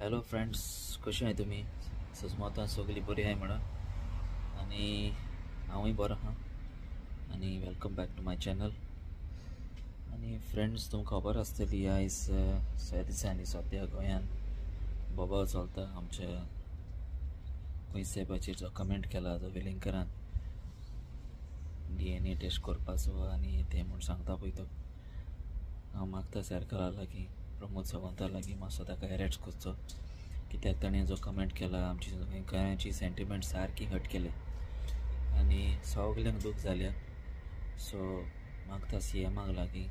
Hello friends, कशी आहे तुम्ही? सुस्माता सगळी बरी आहे म्हणा आणि हांवूय बरो आहा आणि welcome back to my channel. आणि फ्रेंड्स, तुमकां खबर आसतली आयज ह्या दिसांनी सद्या गोंयान बोबाळ चलता आमच्या गोंय साहेबाचेर जो कमेंट केला जो वेलिंगकरान DNA टेस्ट करपाचो आनी ते म्हूण सांगता पळय तो. हांव मागता सरकारा लागीं, प्रमोद सावंता लागीं मातसो ताका एरेस्ट करचो, कित्याक ताणें जो कमेंट केला आमची गोंयकारांची सेंटिमेंट सारकी हट केले आनी सगल्यांक दूख जाल्या. सो मागता CMाक लागीं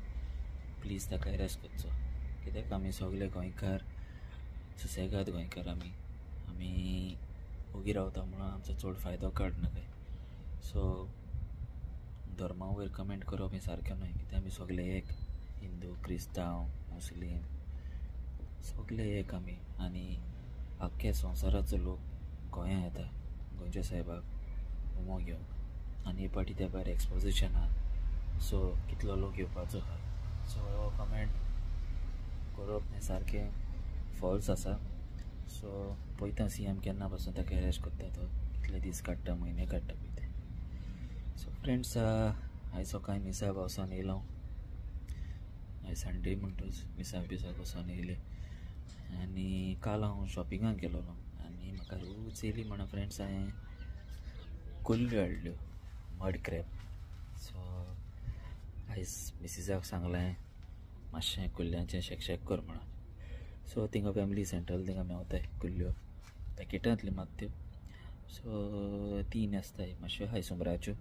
प्लीज ताका एरेस्ट करचो, कित्याक आमी सगळे गोंयकार सुसेगाद गोंयकार आमी ओगी रावता म्हणून आमचो चड फायदो काडना काय. सो धर्मा वयर कमेंट करप हें सारकें न्हय, कित्याक आमी सगळे एक, हिंदू, क्रिस्तांव, मुस्लीम सगळे एक आमी. आनी आख्ख्या संवसाराचो लोक गोंयां येता गोंयच्या साहेबाक उमो घेवंक, आनी पाटी त्या भायर एक्सपोजिशन आहा. सो कितलो लोक येवपाचो आहा. सो हो कमेंट करप हें सारकें फॉल्स आसा. सो पळयता CM केन्ना पासून ताका एरेस्ट करता तो, कितले दीस काडटा, म्हयने काडटा पळय ते. सो फ्रेंड्स, आयज सकाळी मिसाक वचोन येयलो. आयज संडे म्हणटच मिसाक वचोन येयले आनी काल हांव शॉपिंगाक गेलोलो आनी म्हाका रूच येयली म्हणून फ्रेंड्स हांवें कुल्ल्यो हाडल्यो, मड क्रॅब. सो आयज मिसिसाक सांगलें मातशें कुल्ल्यांचें शेक कर म्हणून. सो थिंगा फॅमिली सेंटर थिंगा मेवताय कुल्ल्यो पॅकेटांतल्यो मात त्यो. सो 3 आसताय, मातश्यो हाय सुमराच्यो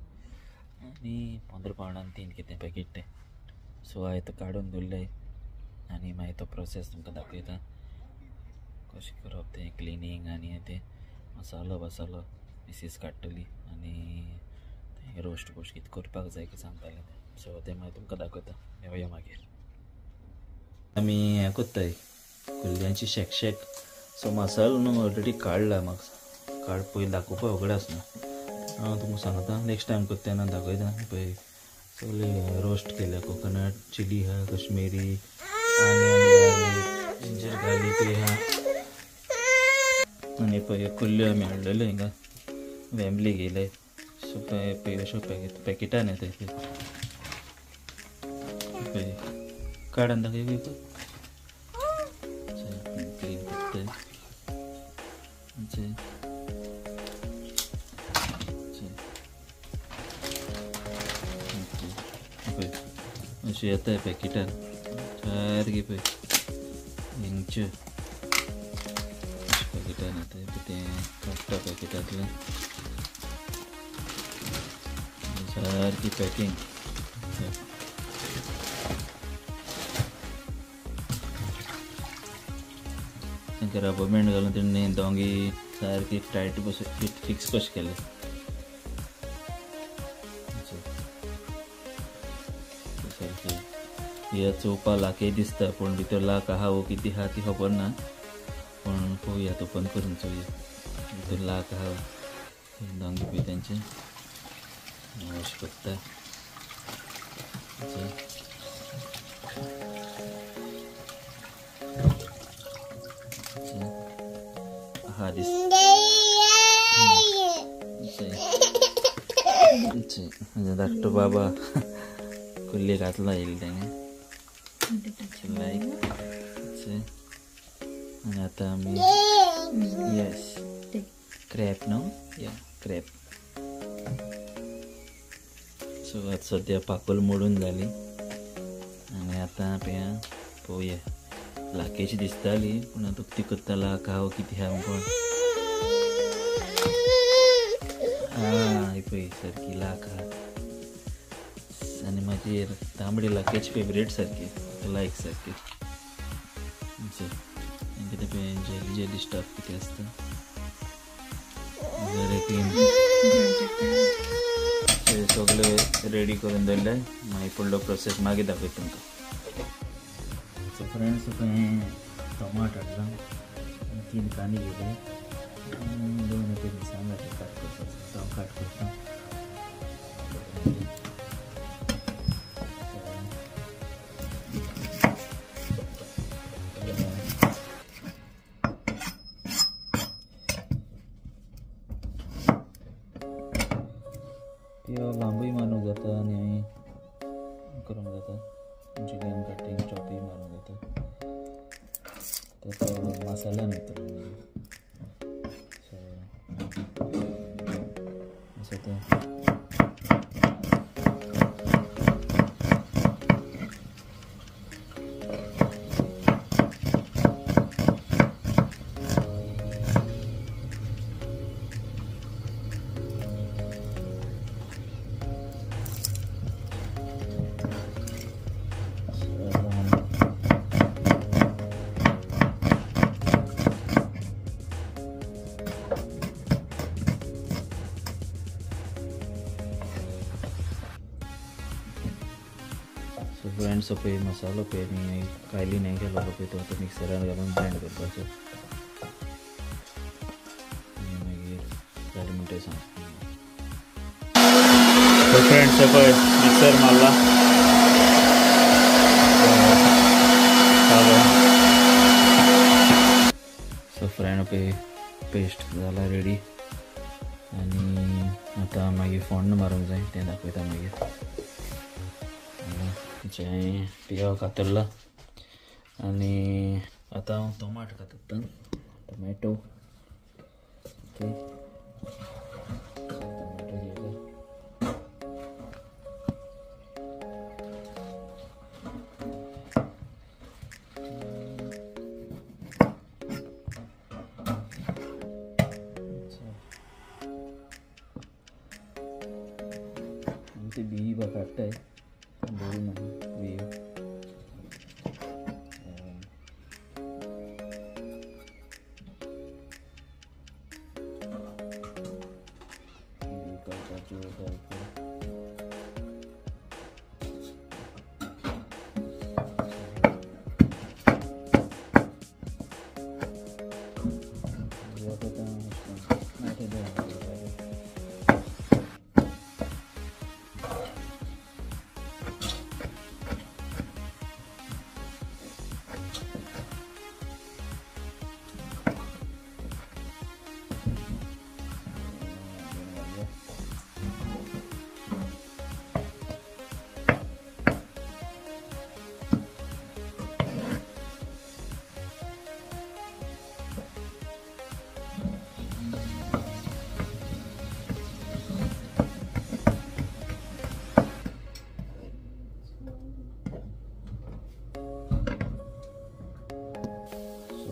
आनी 15 पावंडान 3 कितें पॅकेट तें. सो हांवें तो काडून दवरले आनी मागीर तो प्रोसेस तुमकां दाखयता कशें करप तें क्लिनींग आनी तें मसालो मिसीस काडटली आनी तें रोस्ट कितें करपाक जाय कितें सांगतालें तें. सो तें मागीर तुमकां दाखयता, मेवया मागीर. आमी हें कोत्ताय कुल्ल्यांची शेक. सो मसालो न्हू ऑलरेडी काडला, म्हाका पयलीं दाखोवपा उगडे आसना. हांव तुमकां सांगता नेक्स्ट टायम करता तेन्ना दाखयता. पळय सगळे रोस्ट केल्या, कोकोनट चिली आहा, Kashmiri, onion garlic, ginger garlic आहा. आनी पळय कुल्ल्यो आमी हाडलेल्यो हिंगा फॅमिली गेले. सो पळय अश्यो पॅकेटान येताय पळय. काडून दाखय क्लीन करताय. अशी येताय पॅकेटान सारकी पळय हिंगच्यो पॅकेटान येताय. तें काडटा पॅकेटांतलें सारकी पॅकींग. तांकां रबर बँड घालून तेणी दोंगी सारकी टायट बसून फिक्स कशें केले. हे चोवपा लाके दिसता पूण भितर लाक आहा वो कितें आहा ती खबर ना, पूण पळोवया ओपन करून चोवया भितर लाक आहा दोंगी पळय तेंचे अशें करता. आहा दिसता धाकटो बाबा कुल्ली घातला येयले तेणें लायक. आनी आतां आमी येस क्रॅप न्हू, या क्रॅप. सो आतां सद्या पाकोल मोडून जाली आनी आतां पळोवया. लाकेची दिसताली पूण आतां ती करता लाक आहा कितें आहा कोण. पळय सारकी लाक आहा आनी मागीर तांबडी लाकेची फेवरेट सारकी लायक सारकी. कितें पळय जेली स्टाफ कितें आसता सगळे रेडी करून दवरले. मागीर फुडलो प्रोसेस मागीर दाखयता तुमकां. सो फ्रेंड्स, तुका टोमाट हाडला, 3 कांदे घेतले, 2 मिरसांग काट करता. हांव काट करता. त्याचा मसाला नाही तर असं तर फ्रेंड्स पळय मसालो पळय मी कायली नाही केलेलो पळय तो आतां मिक्सरान घालून ब्लेंड करपाचो आनी मागीर जालें म्हणटा सांग सो फ्रेंड्स पळय मिक्सर मारला सो फ्रेंड पळय पेस्ट जाला रेडी आनी आतां मागीर फोण्ण मारूंक जाय तें दाखयता मागीर जें पियाव कातरला आनी आतां हांव टोमाट कातरता टोमॅटो ओके टोमॅटो घेतला ते बिई बा काडटाय बरी नाही बियो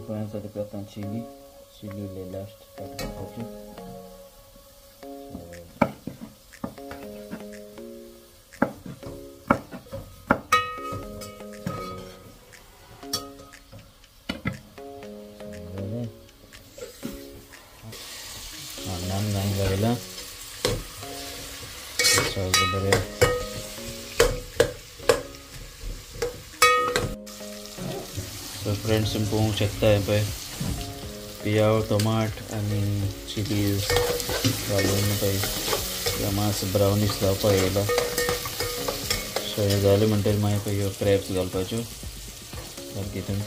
Pensa de petar chili le last tak kopi nan naik gayla so bere so friends संपूर्ण शकता है पे पियाव टोमाट आणि चिलीज घालून पळय मातसो ब्राउनिश जावपा येयला सो हे जालें म्हणटकीर मागीर पळय ह्यो क्रॅब्स घालपाच्यो सारकी तितून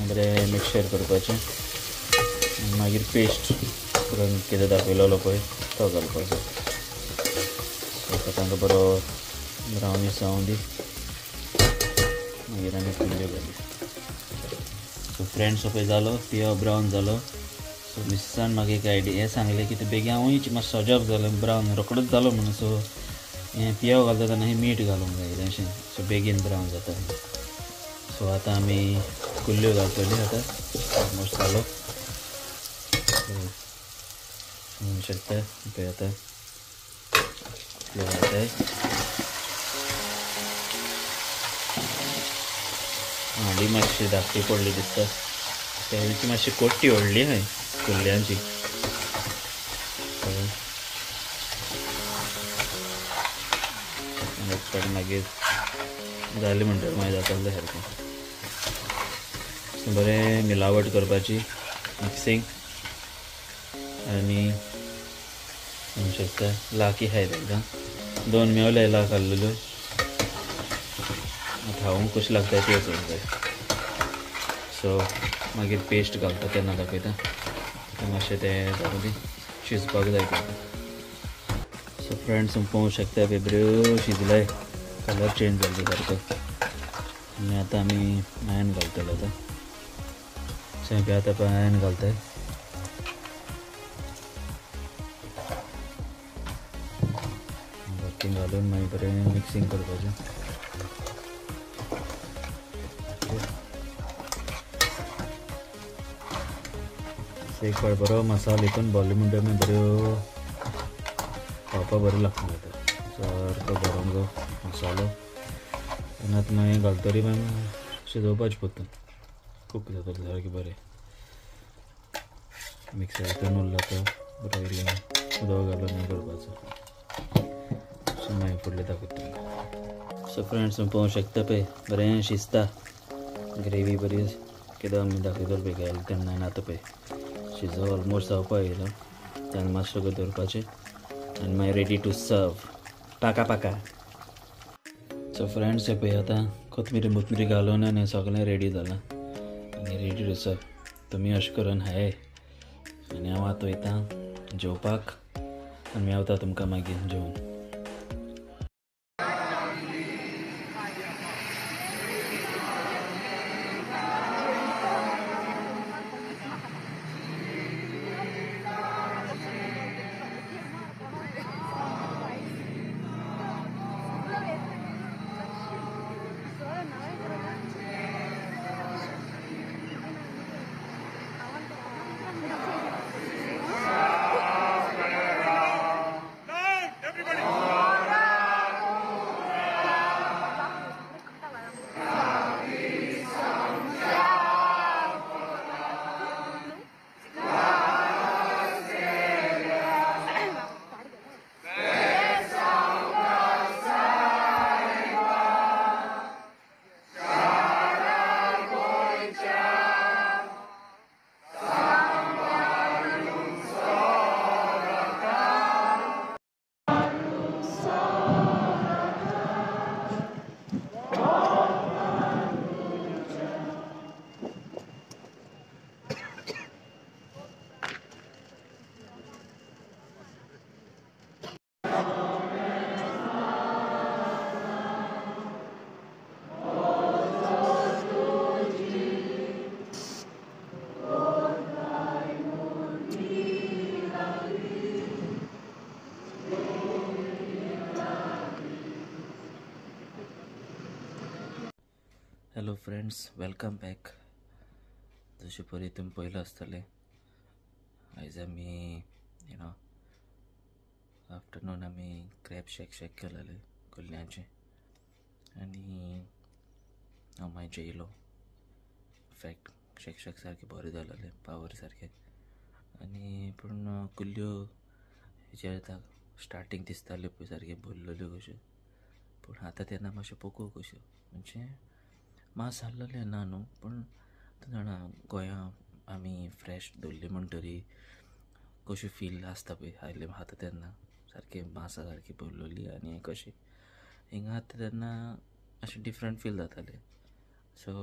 बरें मिक्सचर करपाचें आनी मागीर पेस्ट करून कितें दाखयलेलो पळय तो घालपाचो सो तांकां बरो ब्राउनिश जावूं दी मागीर आनी कुल्ल्यो घाली सो फ्रेंड्स पळय जालो पियाव ब्रावन जालो सो मिसेसान म्हाका एक आयडिया हें सांगलें की तें बेगीन हांवूय मातसो सजावप जालें ब्रावन रोखडोच जालो म्हणून सो हें पियाव घालता तेन्ना हें मीठ घालूंक जाय अशें सो बेगीन ब्रावन जाता सो आतां आमी कुल्ल्यो घालतली आतां ऑलमोस्ट जालो म्हणून शकता पळय आतां घालताय हांडी मातशी धाकटी पडली दिसता तेची मातशी कोट्टी व्हडली हाय कुल्ल्यांची मागीर जाली म्हणटकीर मागीर जातालें सारकें बरें मिलावट करपाची मिक्सिंग आनी म्हणू शकता लाकी हाय एकदम 2 मेवले लाक घाल्लेल्यो खावूंक कशी लागता ती वचूंक जाय सो मागीर पेस्ट घालता तेन्ना दाखयता मातशें तें जावं दी शिजपाक जाय सो फ्रेंड्स पळोवंक शकता बऱ्यो शिजलाय कलर चेंज जालो सारको आनी आतां आमी नायन घालतले आतां शेंपे आतां पांयान घालताय. वर्किंग घालून मागीर बरें मिक्सिंग करपाचें. एक फावट बरो मसालो हितून भरलो म्हणटकीर मागीर बऱ्यो खावपाक बरें लागता. सारको गरम जो मसालो आनी आतां मागीर घालतरी मागीर शिजोवपाचें पडटा. कूक जातलें सारकें बरें. मिक्सर हितून उरला तो बरो उदक घालून हें करपाचो. सो मागीर फुडलें दाखयता तुमकां. सो फ्रेंड्स तुम्ही पळोवंक शकता पळय बरें शिजता. ग्रेवी बरी कितें आमी दाखयतलो पळय घाल तेन्ना आनी आतां पळय शिजो ऑलमोस्ट जावपाक येयलो. तेन्ना मातशें सगळें दवरपाचें आनी मागीर रेडी टू सर्व. पाका पाका. सो फ्रेंड्स हे पळय आतां कोथमिरी घालून आनी सगळें रेडी जालां आनी रेडी टू सर्व. तुमी अशें करून हाय आनी हांव आतां वयतां जेवपाक आनी मेवता तुमकां मागीर जेवून. Hello friends, welcome back. जशें परी तुमी पयलें आसतलें आयज आमी आफ्टरनून आमी क्रॅब शेक केलेलें कुल्ल्यांचें आनी हांव मागीर जेयलो. फॅक्ट शेक सारकें बरें जालेलें पावर सारकें. आनी पूण कुल्ल्यो हेजे आतां स्टार्टींग दिसताल्यो पळय सारक्यो भरलेल्यो कश्यो, पूण आतां तेन्ना मातश्यो पोको कश्यो. म्हणजे मांस आहलेलें ना न्हू, पूण तूं जाणा गोंयां आमी फ्रेश दवरली म्हणटरी कशी फील आसता पळय आयले आतां तेन्ना सारकें मांसा सारकी भरलेली आनी कशी हिंगा आतां तेन्ना अशें डिफरंट फील जातालें. सो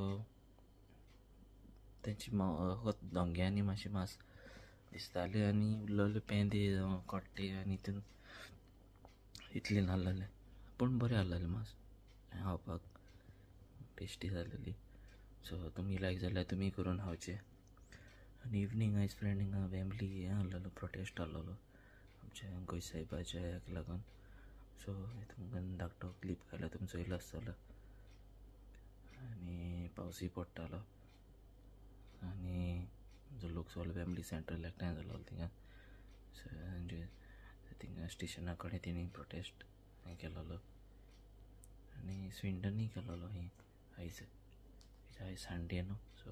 तेंची दोंग्यांनी मातशें मांस दिसतालें आनी उरलेले पेंदे जावं कोट्टे आनी तितून इतलें नासलेलें, पूण बरें आहलेलें मांस खावपाक, टेस्टी जालेली. सो तुमी लायक जाल्यार तुमी करून खावचें. आनी इवनींग आयज फ्रेंड हिंगा फॅमिली हें आहलेलो प्रोटेस्ट आहलेलो आमच्या गोंय साहेबाच्या हाका लागून. सो तुमकां धाकटो क्लीप घायला तुमी चोयलो आसतलो. आनी पावसूय पडटालो आनी जो लोक सगळो फॅमिली सेंटर एकठांय जालो थिंगा. म्हणजे थिंगा स्टेशना कडेन तेणी प्रोटेस्ट हें केलोलो आनी स्विंडनूय केलोलो ही आयज संडे न्हू. सो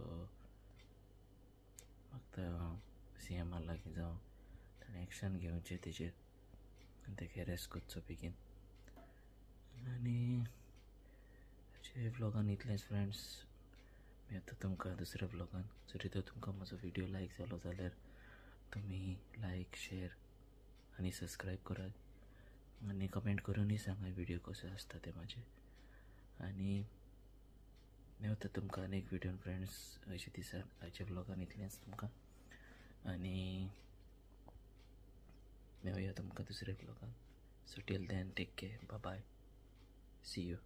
म्हाका CM लागीं जावं ताणें एक्शन घेवचें तेजेर आनी तेका अरेस्ट करचो बेगीन. आनी हाचे व्लॉगान इतलेंच फ्रेंड्स. मेळटा तुमकां दुसऱ्या व्लॉगान. जरी तर तुमकां म्हजो व्हिडियो लायक जालो जाल्यार तुमी लायक शेअर आनी सबस्क्रायब करात आनी कमेंट करूनय सांगा व्हिडियो कसो आसता ते म्हाजे. आनी मेवता तुमकां आनी एक व्हिडियोन फ्रेंड्स अशें दिसान हाच्या व्लॉगान इतलेंच तुमकां. आनी मेवया तुमकां दुसऱ्या व्लॉगान. So till then take care, bye bye, see you.